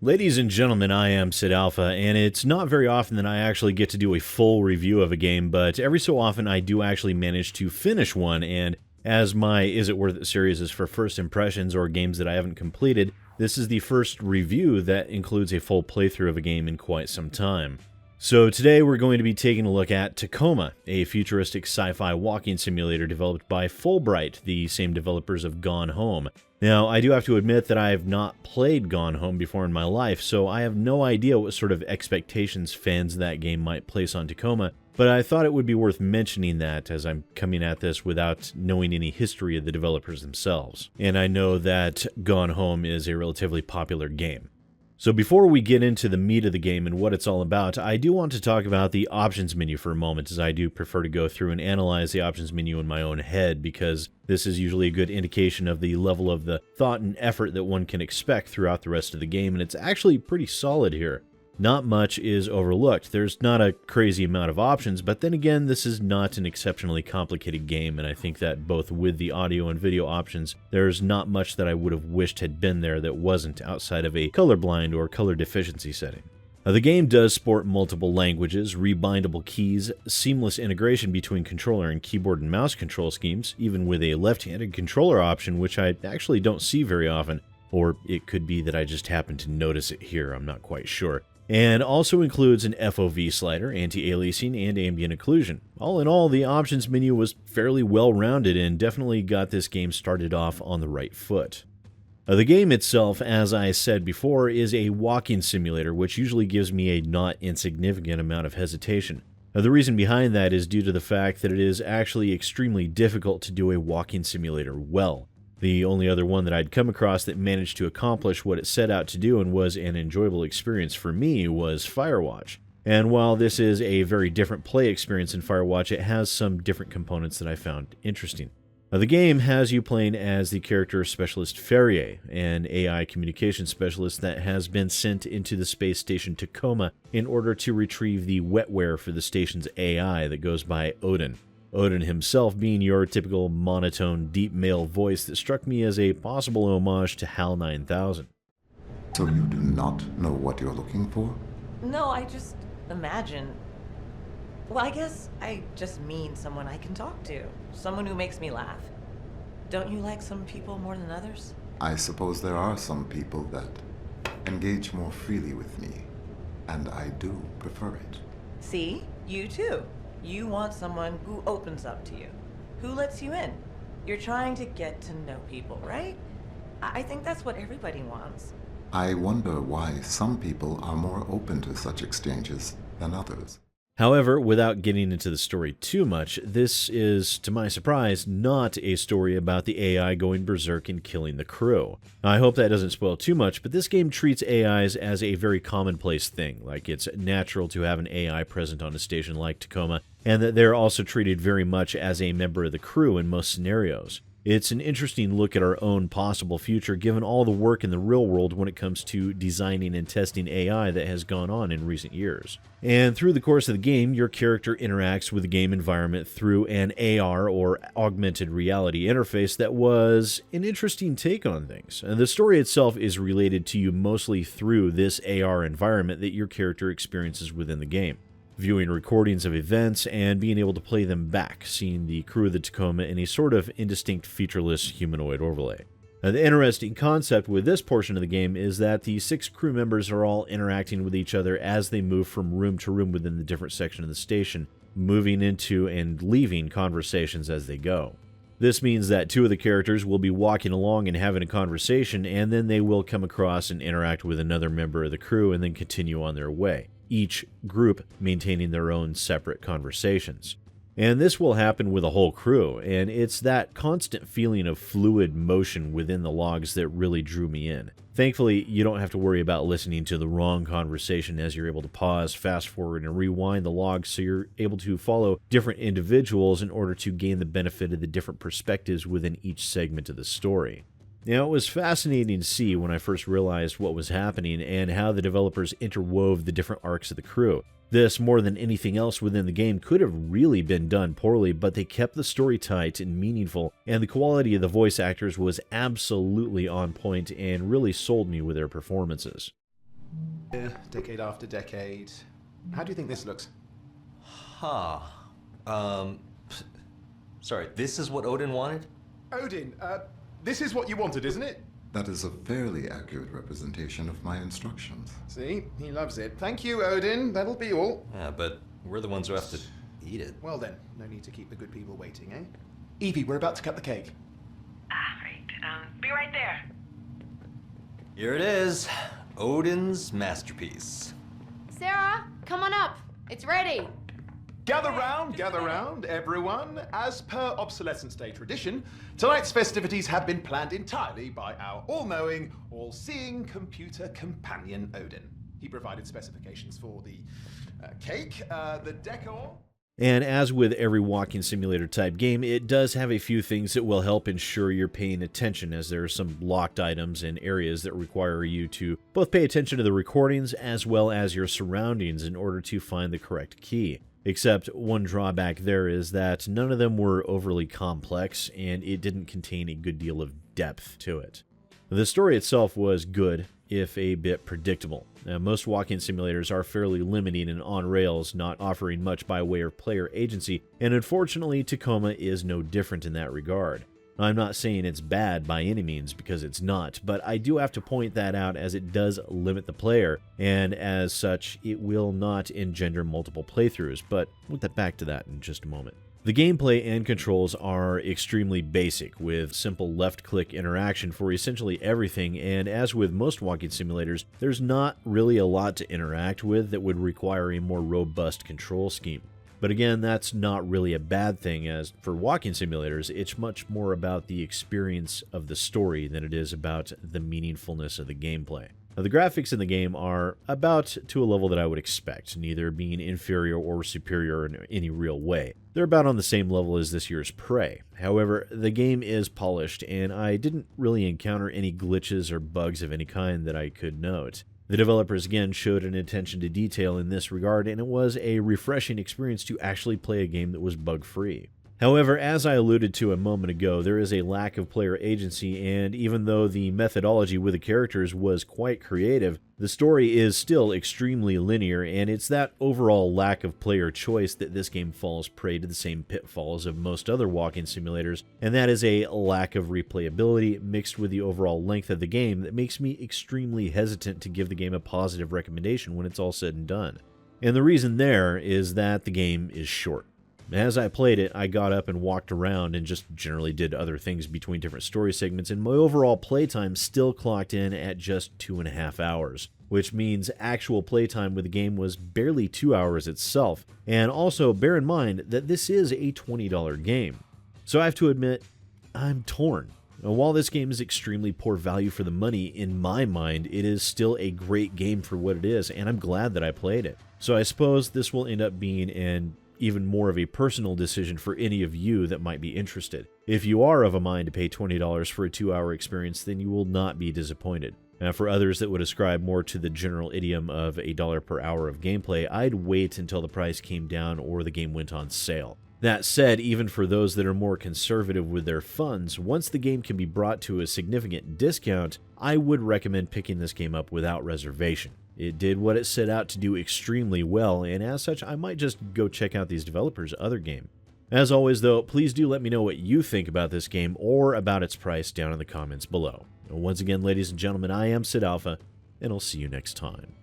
Ladies and gentlemen, I am SidAlpha, and it's not very often that I actually get to do a full review of a game, but every so often I do actually manage to finish one, and as my Is It Worth It series is for first impressions or games that I haven't completed, this is the first review that includes a full playthrough of a game in quite some time. So today we're going to be taking a look at Tacoma, a futuristic sci-fi walking simulator developed by Fullbright, the same developers of Gone Home. Now, I do have to admit that I have not played Gone Home before in my life, so I have no idea what sort of expectations fans of that game might place on Tacoma, but I thought it would be worth mentioning that as I'm coming at this without knowing any history of the developers themselves. And I know that Gone Home is a relatively popular game. So before we get into the meat of the game and what it's all about, I do want to talk about the options menu for a moment, as I do prefer to go through and analyze the options menu in my own head, because this is usually a good indication of the level of the thought and effort that one can expect throughout the rest of the game, and it's actually pretty solid here. Not much is overlooked. There's not a crazy amount of options, but then again, this is not an exceptionally complicated game, and I think that both with the audio and video options, there's not much that I would have wished had been there that wasn't outside of a colorblind or color deficiency setting. The game does sport multiple languages, rebindable keys, seamless integration between controller and keyboard and mouse control schemes, even with a left-handed controller option, which I actually don't see very often, or it could be that I just happen to notice it here, I'm not quite sure. And also includes an FOV slider, anti-aliasing, and ambient occlusion. All in all, the options menu was fairly well-rounded and definitely got this game started off on the right foot. The game itself, as I said before, is a walking simulator, which usually gives me a not insignificant amount of hesitation. The reason behind that is due to the fact that it is actually extremely difficult to do a walking simulator well. The only other one that I'd come across that managed to accomplish what it set out to do and was an enjoyable experience for me was Firewatch. And while this is a very different play experience in Firewatch, it has some different components that I found interesting. The game has you playing as the character specialist Ferrier, an AI communication specialist that has been sent into the space station Tacoma in order to retrieve the wetware for the station's AI that goes by Odin. Odin himself being your typical monotone, deep male voice that struck me as a possible homage to HAL 9000. So you do not know what you're looking for? No, I just imagine. Well, I guess I just mean someone I can talk to. Someone who makes me laugh. Don't you like some people more than others? I suppose there are some people that engage more freely with me, and I do prefer it. See? You too. You want someone who opens up to you, who lets you in. You're trying to get to know people, right? I think that's what everybody wants. I wonder why some people are more open to such exchanges than others. However, without getting into the story too much, this is, to my surprise, not a story about the AI going berserk and killing the crew. I hope that doesn't spoil too much, but this game treats AIs as a very commonplace thing, like it's natural to have an AI present on a station like Tacoma, and that they're also treated very much as a member of the crew in most scenarios. It's an interesting look at our own possible future given all the work in the real world when it comes to designing and testing AI that has gone on in recent years. And through the course of the game, your character interacts with the game environment through an AR or augmented reality interface that was an interesting take on things. And the story itself is related to you mostly through this AR environment that your character experiences within the game. Viewing recordings of events and being able to play them back, seeing the crew of the Tacoma in a sort of indistinct featureless humanoid overlay. Now, the interesting concept with this portion of the game is that the 6 crew members are all interacting with each other as they move from room to room within the different section of the station, moving into and leaving conversations as they go. This means that 2 of the characters will be walking along and having a conversation, and then they will come across and interact with another member of the crew and then continue on their way, each group maintaining their own separate conversations. And this will happen with a whole crew, and it's that constant feeling of fluid motion within the logs that really drew me in. Thankfully, you don't have to worry about listening to the wrong conversation as you're able to pause, fast forward, and rewind the logs so you're able to follow different individuals in order to gain the benefit of the different perspectives within each segment of the story. Now, it was fascinating to see when I first realized what was happening and how the developers interwove the different arcs of the crew. This, more than anything else within the game, could have really been done poorly, but they kept the story tight and meaningful, and the quality of the voice actors was absolutely on point and really sold me with their performances. Decade after decade. How do you think this looks? Huh. Sorry, this is what Odin wanted? Odin, this is what you wanted, isn't it? That is a fairly accurate representation of my instructions. See? He loves it. Thank you, Odin. That'll be all. Yeah, but we're the ones who have to eat it. Well then, no need to keep the good people waiting, eh? Evie, we're about to cut the cake. Right. Be right there. Here it is. Odin's masterpiece. Sarah, come on up. It's ready. Gather round, everyone. As per Obsolescence Day tradition, tonight's festivities have been planned entirely by our all-knowing, all-seeing computer companion, Odin. He provided specifications for the cake, the decor. And as with every walking simulator type game, it does have a few things that will help ensure you're paying attention, as there are some locked items and areas that require you to both pay attention to the recordings as well as your surroundings in order to find the correct key. Except one drawback there is that none of them were overly complex, and it didn't contain a good deal of depth to it. The story itself was good, if a bit predictable. Now, most walking simulators are fairly limiting and on rails, not offering much by way of player agency, and unfortunately Tacoma is no different in that regard. I'm not saying it's bad by any means, because it's not, but I do have to point that out, as it does limit the player, and as such it will not engender multiple playthroughs, but we'll get back to that in just a moment. The gameplay and controls are extremely basic, with simple left-click interaction for essentially everything, and as with most walking simulators, there's not really a lot to interact with that would require a more robust control scheme. But again, that's not really a bad thing, as for walking simulators, it's much more about the experience of the story than it is about the meaningfulness of the gameplay. Now, the graphics in the game are about to a level that I would expect, neither being inferior or superior in any real way. They're about on the same level as this year's Prey. However, the game is polished, and I didn't really encounter any glitches or bugs of any kind that I could note. The developers again showed an attention to detail in this regard, and it was a refreshing experience to actually play a game that was bug-free. However, as I alluded to a moment ago, there is a lack of player agency, and even though the methodology with the characters was quite creative, the story is still extremely linear, and it's that overall lack of player choice that this game falls prey to the same pitfalls of most other walking simulators, and that is a lack of replayability mixed with the overall length of the game that makes me extremely hesitant to give the game a positive recommendation when it's all said and done. And the reason there is that the game is short. As I played it, I got up and walked around and just generally did other things between different story segments, and my overall playtime still clocked in at just 2.5 hours, which means actual playtime with the game was barely 2 hours itself. And also bear in mind that this is a $20 game. So I have to admit, I'm torn. Now, while this game is extremely poor value for the money, in my mind, it is still a great game for what it is, and I'm glad that I played it. So I suppose this will end up being an even more of a personal decision for any of you that might be interested. If you are of a mind to pay $20 for a 2-hour experience, then you will not be disappointed. Now, for others that would ascribe more to the general idiom of $1 per hour of gameplay, I'd wait until the price came down or the game went on sale. That said, even for those that are more conservative with their funds, once the game can be brought to a significant discount, I would recommend picking this game up without reservation. It did what it set out to do extremely well, and as such, I might just go check out these developers' other game. As always, though, please do let me know what you think about this game or about its price down in the comments below. And once again, ladies and gentlemen, I am SidAlpha, and I'll see you next time.